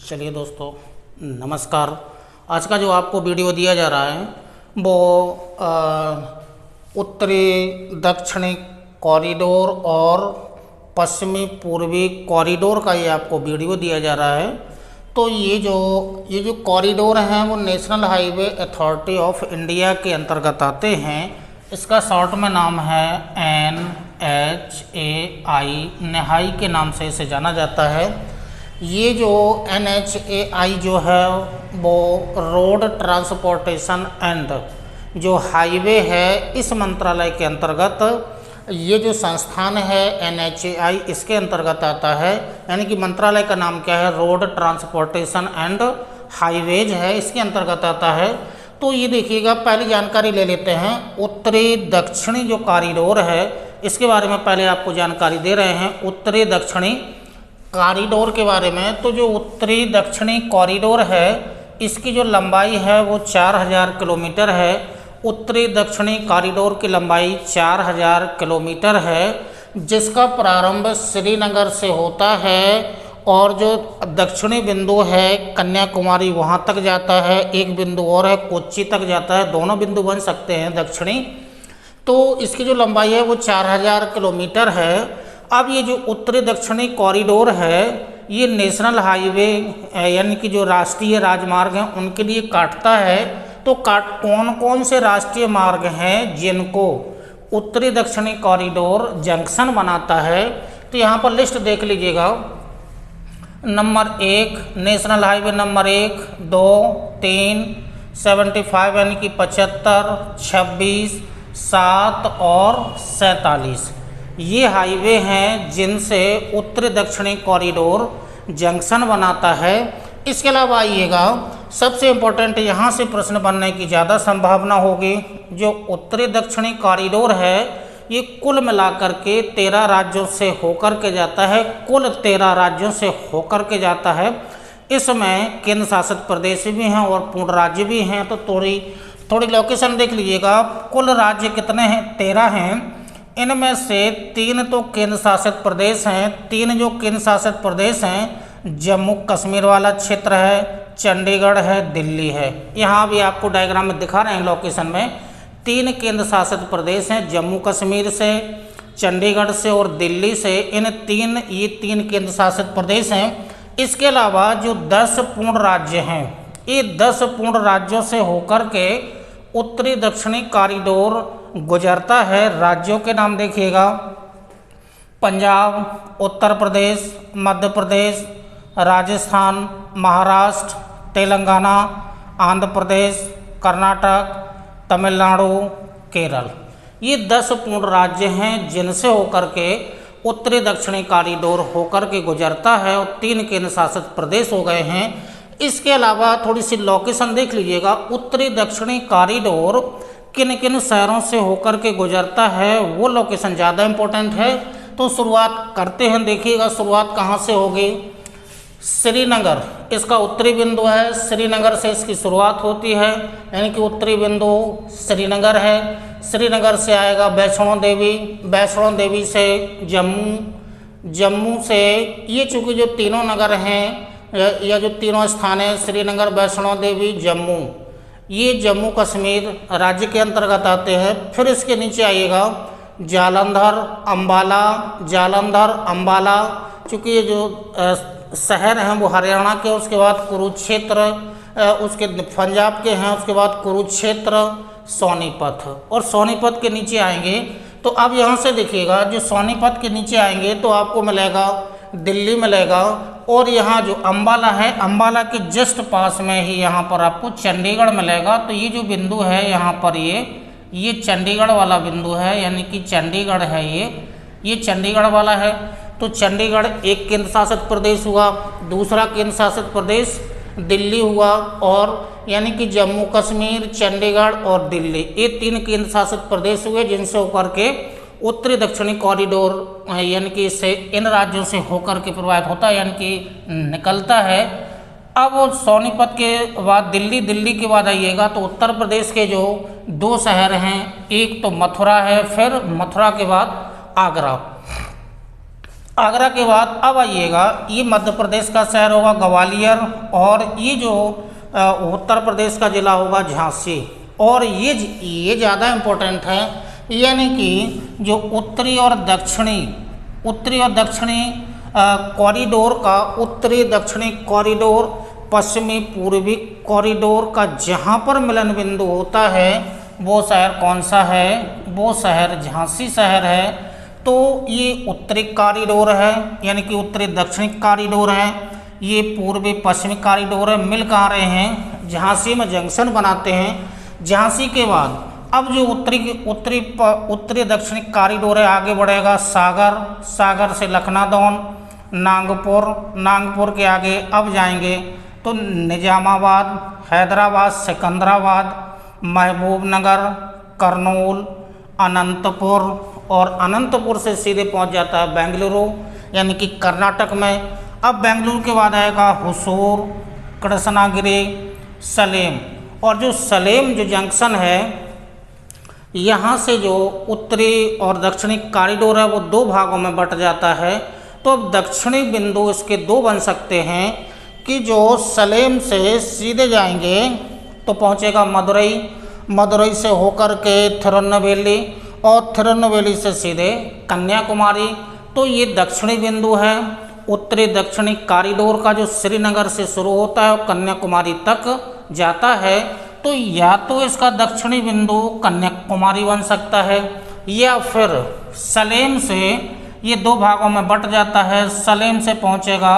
चलिए दोस्तों, नमस्कार। आज का जो आपको वीडियो दिया जा रहा है वो उत्तरी दक्षिणी कॉरिडोर और पश्चिमी पूर्वी कॉरिडोर का ये आपको वीडियो दिया जा रहा है। तो ये जो कॉरिडोर हैं वो national highway authority of India के अंतर्गत आते हैं। इसका शॉर्ट में नाम है NHAI, निहाई के नाम से इसे जाना जाता है। ये जो NHAI जो है वो रोड ट्रांसपोर्टेशन एंड जो हाईवे है इस मंत्रालय के अंतर्गत ये जो संस्थान है NHAI इसके अंतर्गत आता है। यानी कि मंत्रालय का नाम क्या है, रोड ट्रांसपोर्टेशन एंड हाईवेज है, इसके अंतर्गत आता है। तो ये देखिएगा, पहली जानकारी ले लेते हैं। उत्तरी दक्षिणी जो कॉरिडोर है इसके बारे में पहले आपको जानकारी दे रहे हैं, उत्तरी दक्षिणी कॉरिडोर के बारे में। तो जो उत्तरी दक्षिणी कॉरिडोर है इसकी जो लंबाई है वो 4000 किलोमीटर है। उत्तरी दक्षिणी कॉरिडोर की लंबाई 4000 किलोमीटर है, जिसका प्रारंभ श्रीनगर से होता है और जो दक्षिणी बिंदु है कन्याकुमारी वहाँ तक जाता है। एक बिंदु और है कोच्चि तक जाता है, दोनों बिंदु बन सकते हैं दक्षिणी। तो इसकी जो लंबाई है वो 4000 किलोमीटर है। अब ये जो उत्तरी दक्षिणी कॉरिडोर है ये नेशनल हाईवे यानी कि जो राष्ट्रीय राजमार्ग हैं उनके लिए काटता है। तो कौन कौन से राष्ट्रीय मार्ग हैं जिनको उत्तरी दक्षिणी कॉरिडोर जंक्शन बनाता है, तो यहाँ पर लिस्ट देख लीजिएगा। नंबर 1 नेशनल हाईवे नंबर 1, 2, 3, 75 यानी कि 75, 26, 7 और 47 ये हाईवे हैं जिनसे उत्तरी दक्षिणी कॉरिडोर जंक्शन बनाता है। इसके अलावा आइएगा, सबसे इम्पोर्टेंट यहाँ से प्रश्न बनने की ज़्यादा संभावना होगी। जो उत्तरी दक्षिणी कॉरिडोर है ये कुल मिलाकर के 13 राज्यों से होकर के जाता है, कुल 13 राज्यों से होकर के जाता है। इसमें केंद्र शासित प्रदेश भी हैं और पूर्ण राज्य भी हैं। तो थोड़ी लोकेशन देख लीजिएगा। कुल राज्य कितने हैं? 13 हैं। इनमें से 3 तो केंद्र शासित प्रदेश हैं। 3 जो केंद्र शासित प्रदेश हैं, जम्मू कश्मीर वाला क्षेत्र है, चंडीगढ़ है, दिल्ली है। यहाँ भी आपको डायग्राम में दिखा रहे हैं लोकेशन में। 3 केंद्र शासित प्रदेश हैं, जम्मू कश्मीर से, चंडीगढ़ से और दिल्ली से। ये 3 केंद्र शासित प्रदेश हैं। इसके अलावा जो 10 पूर्ण राज्य हैं, ये 10 पूर्ण राज्यों से होकर के उत्तरी दक्षिणी कॉरिडोर गुजरता है। राज्यों के नाम देखिएगा, पंजाब, उत्तर प्रदेश, मध्य प्रदेश, राजस्थान, महाराष्ट्र, तेलंगाना, आंध्र प्रदेश, कर्नाटक, तमिलनाडु, केरल। ये 10 पूर्ण राज्य हैं जिनसे होकर के उत्तरी दक्षिणी कॉरिडोर होकर के गुजरता है और 3 केंद्र शासित प्रदेश हो गए हैं। इसके अलावा थोड़ी सी लोकेशन देख लीजिएगा। उत्तरी दक्षिणी कॉरिडोर किन किन शहरों से होकर के गुजरता है वो लोकेशन ज़्यादा इम्पोर्टेंट है। तो शुरुआत करते हैं, देखिएगा शुरुआत कहाँ से होगी। श्रीनगर इसका उत्तरी बिंदु है, श्रीनगर से इसकी शुरुआत होती है, यानी कि उत्तरी बिंदु श्रीनगर है। श्रीनगर से आएगा वैष्णो देवी, वैष्णो देवी से जम्मू, जम्मू से ये चूँकि जो तीनों नगर हैं या जो तीनों स्थान हैं, श्रीनगर, वैष्णो देवी, जम्मू, ये जम्मू कश्मीर राज्य के अंतर्गत आते हैं। फिर इसके नीचे आइएगा जालंधर, अंबाला, जालंधर, अंबाला, चूँकि ये जो शहर हैं वो हरियाणा के, उसके बाद कुरुक्षेत्र, उसके पंजाब के हैं, उसके बाद कुरुक्षेत्र, सोनीपत, और सोनीपत के नीचे आएंगे। तो अब यहाँ से देखिएगा, जो सोनीपत के नीचे आएंगे तो आपको मिलेगा दिल्ली मिलेगा। और यहाँ जो अंबाला है, अंबाला के जस्ट पास में ही यहाँ पर आपको चंडीगढ़ मिलेगा। तो ये जो बिंदु है यहाँ पर ये चंडीगढ़ वाला बिंदु है, यानी कि चंडीगढ़ है ये चंडीगढ़ वाला है। तो चंडीगढ़ एक केंद्र शासित प्रदेश हुआ, दूसरा केंद्र शासित प्रदेश दिल्ली हुआ, और यानी कि जम्मू कश्मीर, चंडीगढ़ और दिल्ली ये 3 केंद्र शासित प्रदेश हुए जिनसे होकर के उत्तरी दक्षिणी कॉरिडोर यानी कि इससे इन राज्यों से होकर के प्रभावित होता है, यानी कि निकलता है। अब सोनीपत के बाद दिल्ली के बाद आइएगा तो उत्तर प्रदेश के जो 2 शहर हैं, एक तो मथुरा है, फिर मथुरा के बाद आगरा। आगरा के बाद अब आइएगा, ये मध्य प्रदेश का शहर होगा ग्वालियर, और ये जो उत्तर प्रदेश का ज़िला होगा झांसी। और ये ज़्यादा इम्पोर्टेंट है, यानी कि जो उत्तरी और दक्षिणी कॉरिडोर का उत्तरी दक्षिणी कॉरिडोर, पश्चिमी पूर्वी कॉरिडोर का जहाँ पर मिलन बिंदु होता है वो शहर कौन सा है? वो शहर झांसी शहर है। तो ये उत्तरी कॉरिडोर है, यानी कि उत्तरी दक्षिणी कॉरिडोर है, ये पूर्वी पश्चिमी कॉरिडोर है। मिल कहाँ रहे हैं? झांसी में जंक्शन बनाते हैं। झांसी के बाद अब जो उत्तरी दक्षिणी कॉरिडोर है आगे बढ़ेगा सागर से लखनादौन, नागपुर के आगे अब जाएंगे तो निजामाबाद, हैदराबाद, सिकंदराबाद, महबूबनगर, करनूल, अनंतपुर, और अनंतपुर से सीधे पहुंच जाता है बेंगलुरु, यानी कि कर्नाटक में। अब बेंगलुरु के बाद आएगा हुसूर, कृष्णागिरी, सलेम। और जो सलेम जो जंक्शन है, यहाँ से जो उत्तरी और दक्षिणी कॉरिडोर है वो दो भागों में बट जाता है। तो अब दक्षिणी बिंदु इसके दो बन सकते हैं कि जो सलेम से सीधे जाएंगे तो पहुँचेगा मदुरई से होकर के थिरुन्नेलवेली, और थिरुन्नेलवेली से सीधे कन्याकुमारी। तो ये दक्षिणी बिंदु है। उत्तरी दक्षिणी कॉरिडोर का जो श्रीनगर से शुरू होता है और कन्याकुमारी तक जाता है, तो या तो इसका दक्षिणी बिंदु कन्याकुमारी बन सकता है, या फिर सलेम से ये दो भागों में बट जाता है। सलेम से पहुंचेगा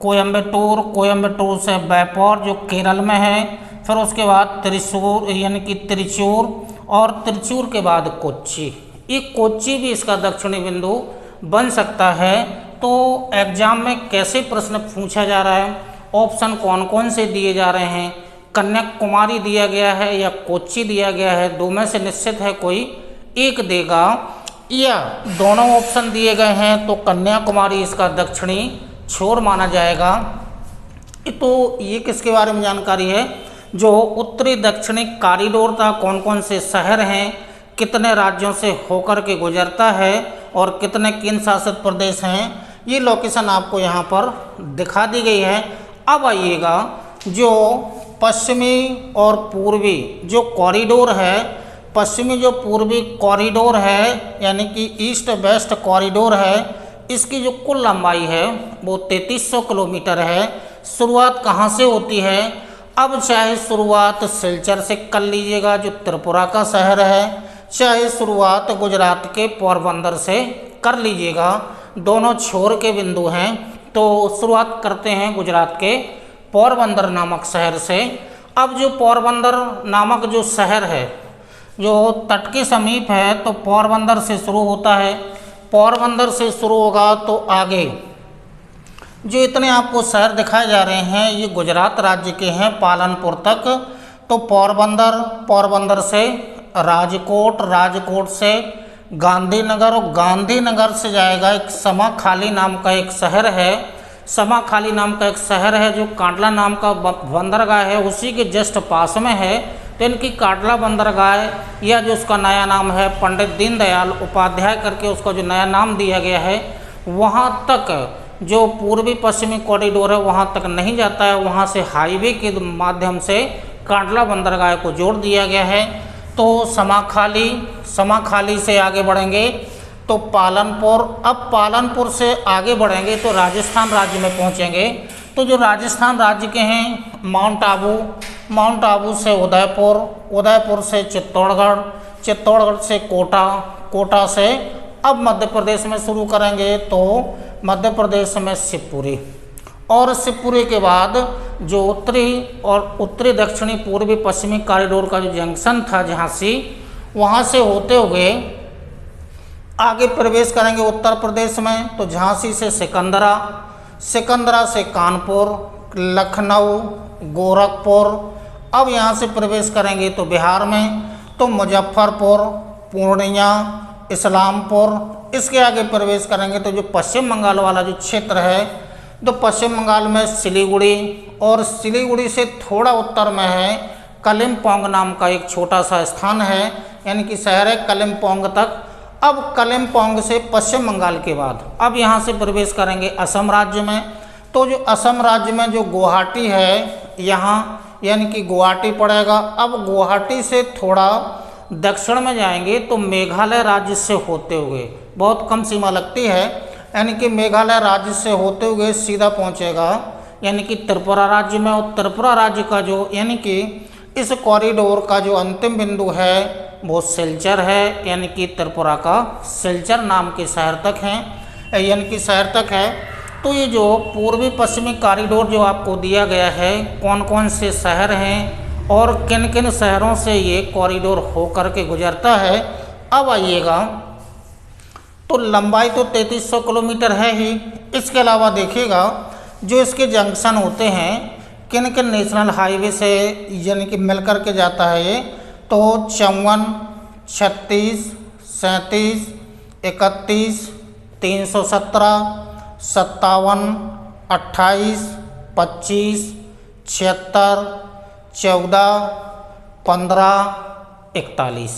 कोयम्बटूर से बैपोर जो केरल में है, फिर उसके बाद त्रिशूर यानी कि त्रिचूर, और त्रिचूर के बाद कोच्चि। ये कोच्चि भी इसका दक्षिणी बिंदु बन सकता है। तो एग्जाम में कैसे प्रश्न पूछा जा रहा है, ऑप्शन कौन कौन से दिए जा रहे हैं? कन्याकुमारी दिया गया है या कोच्चि दिया गया है? दो में से निश्चित है कोई एक देगा, या दोनों ऑप्शन दिए गए हैं तो कन्याकुमारी इसका दक्षिणी छोर माना जाएगा। तो ये किसके बारे में जानकारी है? जो उत्तरी दक्षिणी कॉरिडोर था, कौन कौन से शहर हैं, कितने राज्यों से होकर के गुजरता है, और कितने केंद्र शासित प्रदेश हैं, ये लोकेशन आपको यहाँ पर दिखा दी गई है। अब आइएगा, जो पश्चिमी और पूर्वी जो कॉरिडोर है, पश्चिमी जो पूर्वी कॉरिडोर है यानी कि ईस्ट वेस्ट कॉरिडोर है, इसकी जो कुल लंबाई है वो 3300 किलोमीटर है। शुरुआत कहाँ से होती है? अब चाहे शुरुआत सिलचर से कर लीजिएगा जो त्रिपुरा का शहर है, चाहे शुरुआत गुजरात के पोरबंदर से कर लीजिएगा, दोनों छोर के बिंदु हैं। तो शुरुआत करते हैं गुजरात के पोरबंदर नामक शहर से। अब जो पोरबंदर नामक जो शहर है जो तट के समीप है, तो पोरबंदर से शुरू होता है। पोरबंदर से शुरू होगा तो आगे जो इतने आपको शहर दिखाए जा रहे हैं ये गुजरात राज्य के हैं पालनपुर तक। तो पोरबंदर से राजकोट से गांधीनगर, और गांधीनगर से जाएगा एक समाखाली नाम का एक शहर है। समाखाली नाम का एक शहर है जो कांडला नाम का बंदरगाह है, उसी के जस्ट पास में है। तो इनकी कांडला बंदरगाह या जो उसका नया नाम है पंडित दीनदयाल उपाध्याय करके उसका जो नया नाम दिया गया है, वहाँ तक जो पूर्वी पश्चिमी कॉरिडोर है वहाँ तक नहीं जाता है, वहाँ से हाईवे के माध्यम से कांडला बंदरगाह को जोड़ दिया गया है। तो समाखाली से आगे बढ़ेंगे तो पालनपुर। अब पालनपुर से आगे बढ़ेंगे तो राजस्थान राज्य में पहुँचेंगे। तो जो राजस्थान राज्य के हैं माउंट आबू से उदयपुर से चित्तौड़गढ़ से कोटा से अब मध्य प्रदेश में शुरू करेंगे तो मध्य प्रदेश में शिवपुरी, और शिवपुरी के बाद जो उत्तरी दक्षिणी पूर्वी पश्चिमी कॉरिडोर का जो जंक्शन था झांसी, वहाँ से होते हुए आगे प्रवेश करेंगे उत्तर प्रदेश में। तो झांसी से सिकंदरा से कानपुर, लखनऊ, गोरखपुर। अब यहाँ से प्रवेश करेंगे तो बिहार में तो मुजफ्फरपुर, पूर्णिया, इस्लामपुर। इसके आगे प्रवेश करेंगे तो जो पश्चिम बंगाल वाला जो क्षेत्र है, तो पश्चिम बंगाल में सिलीगुड़ी, और सिलीगुड़ी से थोड़ा उत्तर में है कलिम्पोंग नाम का एक छोटा सा स्थान है, यानी कि शहर है कलिम्पोंग तक। अब कालिम्पोंग से पश्चिम बंगाल के बाद अब यहाँ से प्रवेश करेंगे असम राज्य में। तो जो असम राज्य में जो गुवाहाटी है यहाँ यानी कि गुवाहाटी पड़ेगा। अब गुवाहाटी से थोड़ा दक्षिण में जाएंगे तो मेघालय राज्य से होते हुए, बहुत कम सीमा लगती है, यानी कि मेघालय राज्य से होते हुए सीधा पहुँचेगा यानी कि त्रिपुरा राज्य में। और त्रिपुरा राज्य का जो यानी कि इस कॉरिडोर का जो अंतिम बिंदु है वो सिलचर है, यानी कि त्रिपुरा का सिलचर नाम के शहर तक है यानी कि शहर तक है। तो ये जो पूर्वी पश्चिमी कॉरिडोर जो आपको दिया गया है, कौन कौन से शहर हैं और किन किन शहरों से ये कॉरिडोर होकर के गुजरता है। अब आइएगा, तो लंबाई तो 3300 किलोमीटर है ही। इसके अलावा देखिएगा जो इसके जंक्शन होते हैं किन किन नेशनल हाईवे से यानी कि मिल कर के जाता है ये, तो 54, 36, 37, 31, 317, 57, 28, 25, 76, 14, 15, 41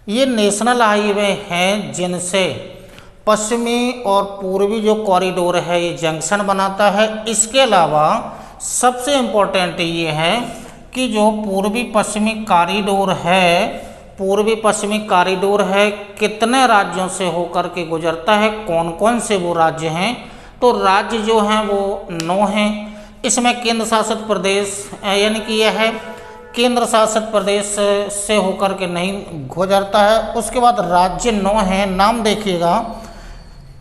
ये नेशनल हाईवे हैं जिनसे पश्चिमी और पूर्वी जो कॉरिडोर है ये जंक्शन बनाता है। इसके अलावा सबसे इम्पोर्टेंट ये है कि जो पूर्वी पश्चिमी कॉरिडोर है कितने राज्यों से होकर के गुजरता है, कौन कौन से वो राज्य हैं। तो राज्य जो हैं वो 9 हैं। इसमें केंद्र शासित प्रदेश यानी कि यह है केंद्र शासित प्रदेश से होकर के नहीं गुजरता है। उसके बाद राज्य 9 हैं, नाम देखिएगा,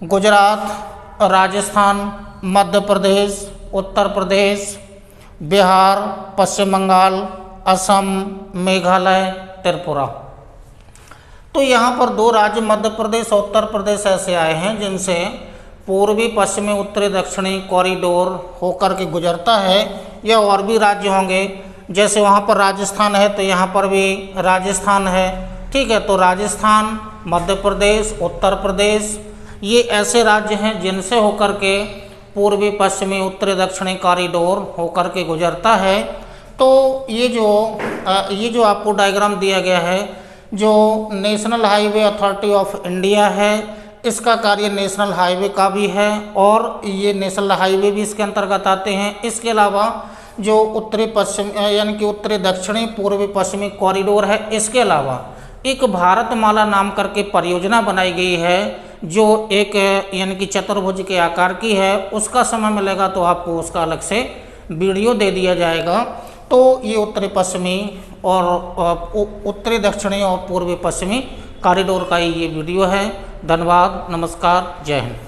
गुजरात, राजस्थान, मध्य प्रदेश, उत्तर प्रदेश, बिहार, पश्चिम बंगाल, असम, मेघालय, त्रिपुरा। तो यहाँ पर 2 राज्य मध्य प्रदेश और उत्तर प्रदेश ऐसे आए हैं जिनसे पूर्वी पश्चिमी उत्तरी दक्षिणी कॉरिडोर होकर के गुजरता है। या और भी राज्य होंगे, जैसे वहाँ पर राजस्थान है तो यहाँ पर भी राजस्थान है, ठीक है। तो राजस्थान, मध्य प्रदेश, उत्तर प्रदेश ये ऐसे राज्य हैं जिनसे होकर के पूर्वी पश्चिमी उत्तरी दक्षिणी कॉरिडोर होकर के गुजरता है। तो ये जो आपको डायग्राम दिया गया है, जो national highway authority of India है, इसका कार्य नेशनल हाईवे का भी है और ये नेशनल हाईवे भी इसके अंतर्गत आते हैं। इसके अलावा जो उत्तरी पश्चिम यानी कि उत्तरी दक्षिणी पूर्वी पश्चिमी कॉरिडोर है, इसके अलावा एक भारतमाला नाम करके परियोजना बनाई गई है जो एक यानी कि चतुर्भुज के आकार की है। उसका समय मिलेगा तो आपको उसका अलग से वीडियो दे दिया जाएगा। तो ये उत्तरी पश्चिमी और उत्तरी दक्षिणी और पूर्वी पश्चिमी कॉरिडोर का ये वीडियो है। धन्यवाद, नमस्कार, जय हिंद।